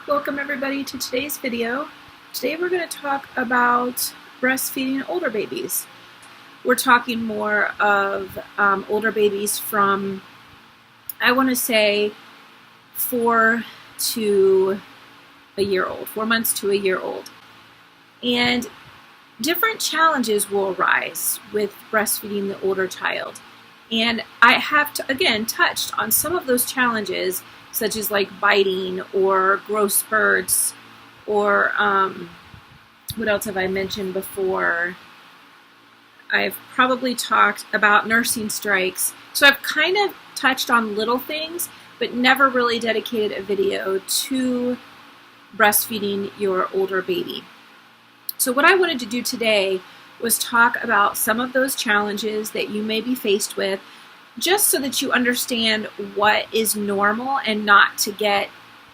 Welcome everybody to today's video. Today we're going to talk about breastfeeding older babies. We're talking more of older babies from, I want to say, 4 to a year old, 4 months to a year old. And different challenges will arise with breastfeeding the older child. And I have, again, touched on some of those challenges, such as like biting or growth spurts, or what else have I mentioned before? I've probably talked about nursing strikes. So I've kind of touched on little things, but never really dedicated a video to breastfeeding your older baby. So what I wanted to do today was talk about some of those challenges that you may be faced with, just so that you understand what is normal and not to get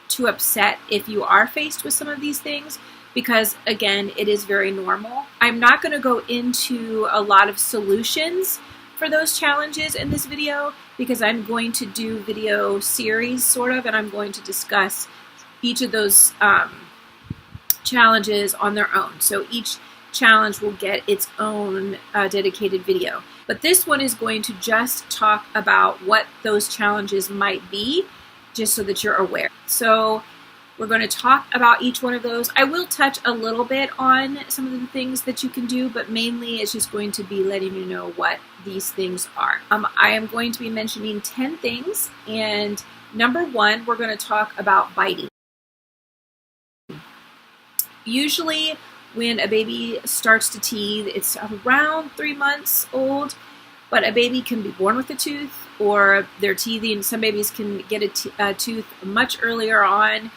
too upset if you are faced with some of these things, because again, it is very normal. I'm not going to go into a lot of solutions for those challenges in this video, because I'm going to do video series sort of, and I'm going to discuss each of those challenges on their own. So each challenge will get its own dedicated video. But this one is going to just talk about what those challenges might be, just so that you're aware. So we're going to talk about each one of those. I will touch a little bit on some of the things that you can do, but mainly it's just going to be letting you know what these things are. I am going to be mentioning 10 things, and number 1, we're going to talk about biting. Usually when a baby starts to teeth, it's around 3 months old, but a baby can be born with a tooth, or they're teething. Some babies can get a tooth much earlier on,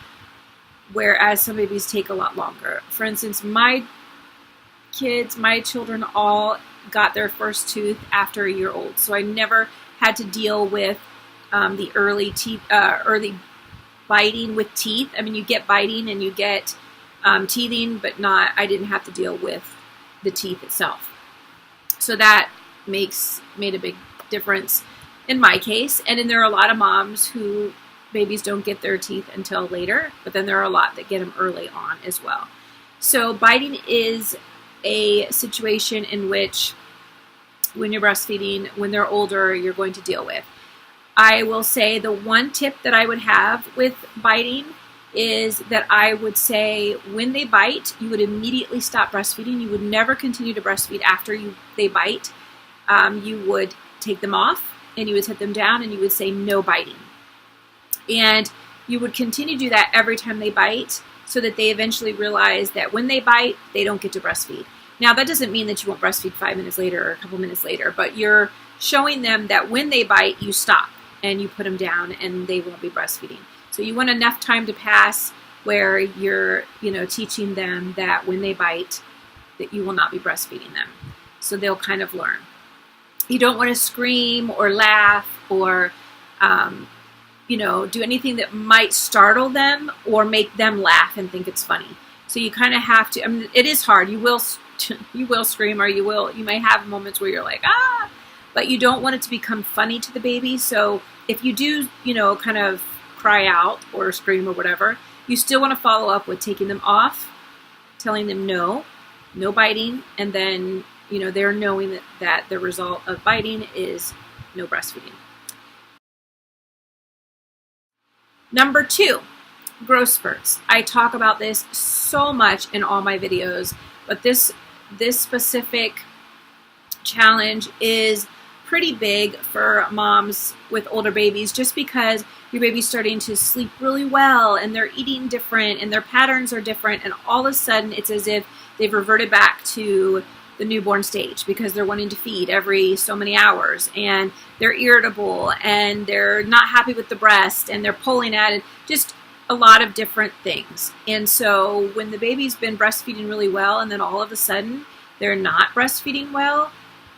whereas some babies take a lot longer. For instance, my children all got their first tooth after a year old, so I never had to deal with the early biting with teeth. I mean, you get biting and you get teething, but I didn't have to deal with the teeth itself. So that made a big difference in my case. And then there are a lot of moms who babies don't get their teeth until later, but then there are a lot that get them early on as well. So biting is a situation in which, when you're breastfeeding, when they're older, you're going to deal with. I will say the one tip that I would have with biting is that I would say when they bite, you would immediately stop breastfeeding. You would never continue to breastfeed after they bite. You would take them off and you would set them down and you would say no biting. And you would continue to do that every time they bite, so that they eventually realize that when they bite, they don't get to breastfeed. Now, that doesn't mean that you won't breastfeed 5 minutes later or a couple minutes later, but you're showing them that when they bite, you stop and you put them down and they won't be breastfeeding. So you want enough time to pass where you're, teaching them that when they bite, that you will not be breastfeeding them. So they'll kind of learn. You don't want to scream or laugh or, do anything that might startle them or make them laugh and think it's funny. So you kind of have to. I mean, it is hard. You will scream, or you may have moments where you're like, ah, but you don't want it to become funny to the baby. So if you do, kind of cry out or scream or whatever, you still want to follow up with taking them off, telling them no biting, and then they're knowing that the result of biting is no breastfeeding. Number 2, growth spurts. I talk about this so much in all my videos, but this specific challenge is pretty big for moms with older babies, just because your baby's starting to sleep really well and they're eating different and their patterns are different, and all of a sudden it's as if they've reverted back to the newborn stage, because they're wanting to feed every so many hours and they're irritable and they're not happy with the breast and they're pulling at it, just a lot of different things. And so when the baby's been breastfeeding really well and then all of a sudden they're not breastfeeding well,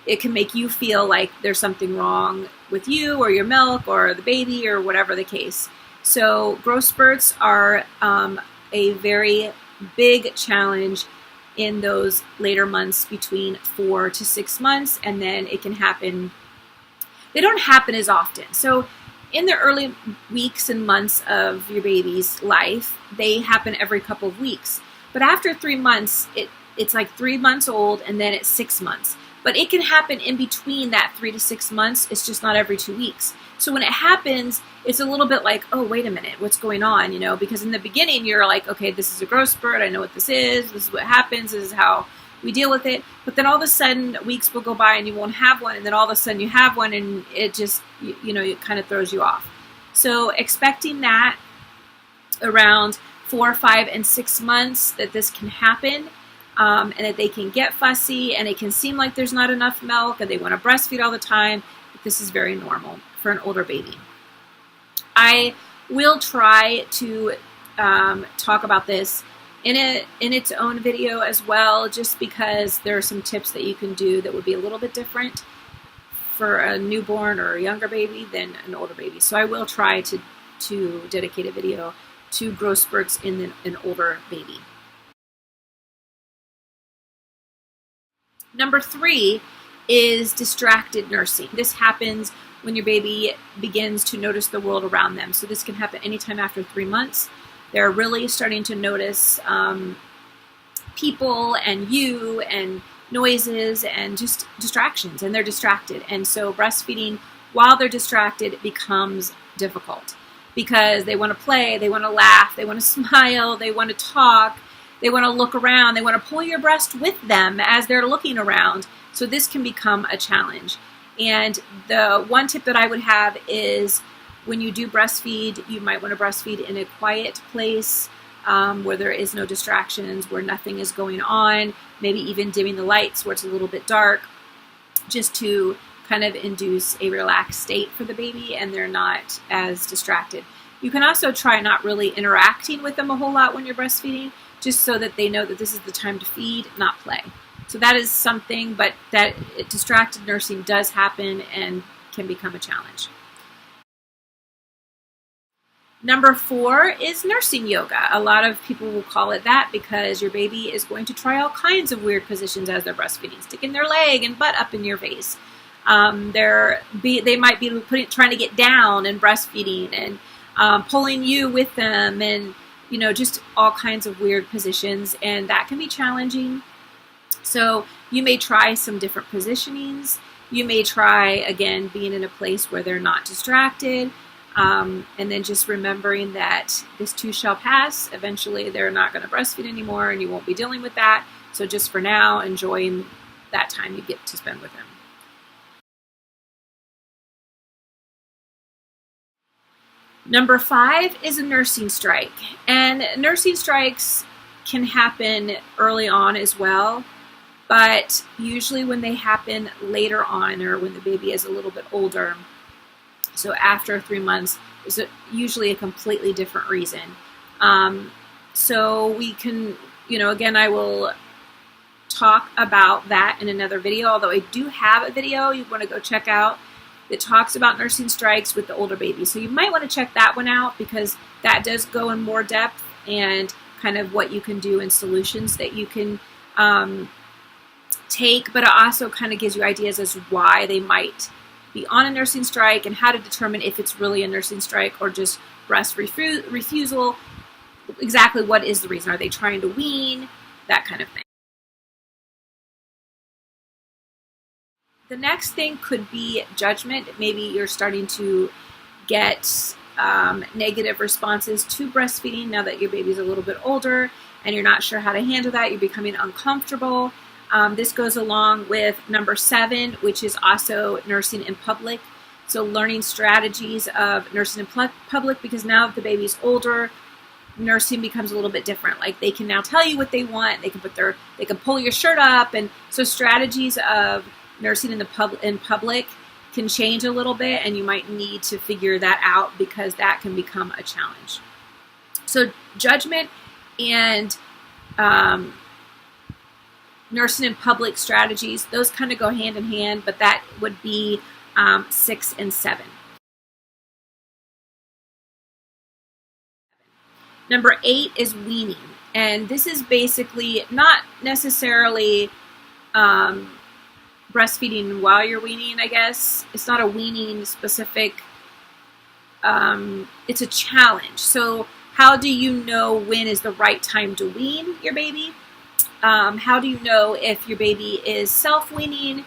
it can make you feel like there's something wrong with you or your milk or the baby or whatever the case. So growth spurts are a very big challenge in those later months between 4 to 6 months, and then it can happen. They don't happen as often. So in the early weeks and months of your baby's life, they happen every couple of weeks. But after 3 months, it's like 3 months old, and then it's 6 months. But it can happen in between that 3 to 6 months. It's just not every 2 weeks. So when it happens, it's a little bit like, oh, wait a minute, what's going on? You know, because in the beginning, you're like, okay, this is a growth spurt. I know what this is. This is what happens. This is how we deal with it. But then all of a sudden, weeks will go by and you won't have one. And then all of a sudden you have one, and it just, you know, it kind of throws you off. So expecting that around 4, 5, and 6 months that this can happen, and that they can get fussy, and it can seem like there's not enough milk and they want to breastfeed all the time. But this is very normal for an older baby. I will try to talk about this in its own video as well, just because there are some tips that you can do that would be a little bit different for a newborn or a younger baby than an older baby. So I will try to dedicate a video to growth spurts in an older baby. Number 3 is distracted nursing. This happens when your baby begins to notice the world around them. So this can happen anytime after 3 months. They're really starting to notice people and you and noises and just distractions, and they're distracted. And so breastfeeding while they're distracted becomes difficult because they want to play, they want to laugh, they want to smile, they want to talk, they want to look around, they want to pull your breast with them as they're looking around. So this can become a challenge. And the one tip that I would have is when you do breastfeed, you might want to breastfeed in a quiet place where there is no distractions, where nothing is going on, maybe even dimming the lights where it's a little bit dark, just to kind of induce a relaxed state for the baby and they're not as distracted. You can also try not really interacting with them a whole lot when you're breastfeeding, just so that they know that this is the time to feed, not play. So that is something, but that distracted nursing does happen and can become a challenge. Number 4 is nursing yoga. A lot of people will call it that because your baby is going to try all kinds of weird positions as they're breastfeeding, sticking their leg and butt up in your face. They might be trying to get down and breastfeeding and pulling you with them, and you know, just all kinds of weird positions, and that can be challenging. So you may try some different positionings. You may try, again, being in a place where they're not distracted, and then just remembering that this too shall pass. Eventually they're not going to breastfeed anymore and you won't be dealing with that. So just for now, enjoying that time you get to spend with them. Number 5 is a nursing strike. And nursing strikes can happen early on as well, but usually when they happen later on or when the baby is a little bit older, so after 3 months, is usually a completely different reason. So we can, you know, again, I will talk about that in another video, although I do have a video you want to go check out that talks about nursing strikes with the older baby. So you might want to check that one out because that does go in more depth and kind of what you can do and solutions that you can take, but it also kind of gives you ideas as to why they might be on a nursing strike and how to determine if it's really a nursing strike or just breast refusal. Exactly what is the reason? Are they trying to wean? That kind of thing. The next thing could be judgment. Maybe you're starting to get negative responses to breastfeeding now that your baby's a little bit older and you're not sure how to handle that. You're becoming uncomfortable. This goes along with number 7, which is also nursing in public. So learning strategies of nursing in public, because now that the baby's older, nursing becomes a little bit different. Like they can now tell you what they want. They can pull your shirt up, and so strategies of nursing in public can change a little bit, and you might need to figure that out because that can become a challenge. So judgment and nursing in public strategies, those kind of go hand in hand, but that would be 6 and 7. Number 8 is weaning, and this is basically not necessarily breastfeeding while you're weaning, I guess. It's not a weaning specific it's a challenge. So how do you know when is the right time to wean your baby? How do you know if your baby is self-weaning?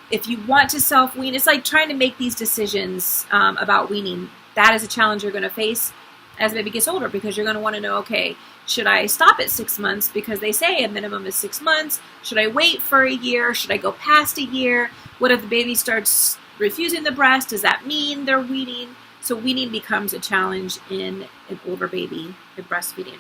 If you want to self-wean, it's like trying to make these decisions about weaning. That is a challenge you're going to face as the baby gets older, because you're going to want to know, okay, should I stop at 6 months because they say a minimum is 6 months? Should I wait for a year? Should I go past a year? What if the baby starts refusing the breast? Does that mean they're weaning? So weaning becomes a challenge in an older baby in breastfeeding.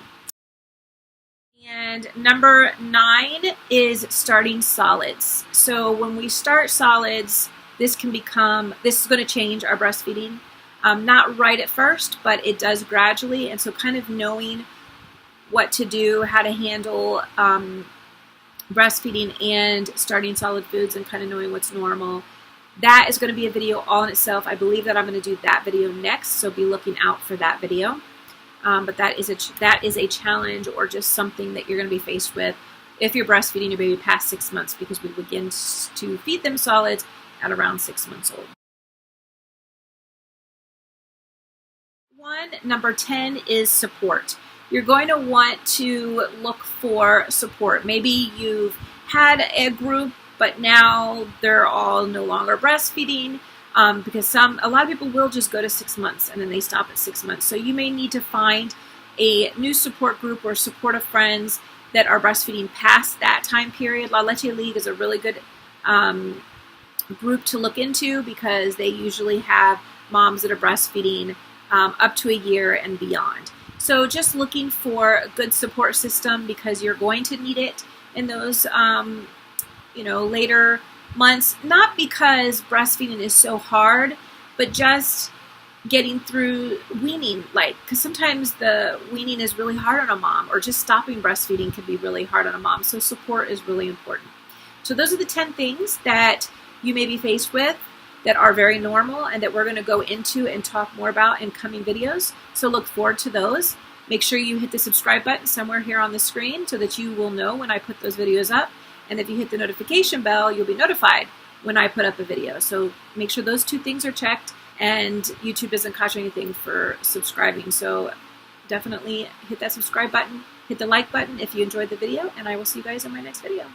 And number 9 is starting solids. So when we start solids, this is going to change our breastfeeding. Not right at first, but it does gradually. And so kind of knowing what to do, how to handle breastfeeding and starting solid foods, and kind of knowing what's normal. That is going to be a video all in itself. I believe that I'm going to do that video next, so be looking out for that video. But that is a challenge, or just something that you're going to be faced with if you're breastfeeding your baby past 6 months, because we begin to feed them solids at around 6 months old. Number 10 is support. You're going to want to look for support. Maybe you've had a group, but now they're all no longer breastfeeding, because a lot of people will just go to 6 months and then they stop at 6 months. So you may need to find a new support group or supportive friends that are breastfeeding past that time period. La Leche League is a really good group to look into, because they usually have moms that are breastfeeding up to a year and beyond. So just looking for a good support system, because you're going to need it in those later months. Not because breastfeeding is so hard, but just getting through weaning, because sometimes the weaning is really hard on a mom, or just stopping breastfeeding can be really hard on a mom. So support is really important. So those are the 10 things that you may be faced with that are very normal, and that we're going to go into and talk more about in coming videos. So look forward to those. Make sure you hit the subscribe button somewhere here on the screen so that you will know when I put those videos up. And if you hit the notification bell, you'll be notified when I put up a video. So make sure those 2 things are checked, and YouTube doesn't cost you anything for subscribing. So definitely hit that subscribe button, hit the like button if you enjoyed the video, and I will see you guys in my next video.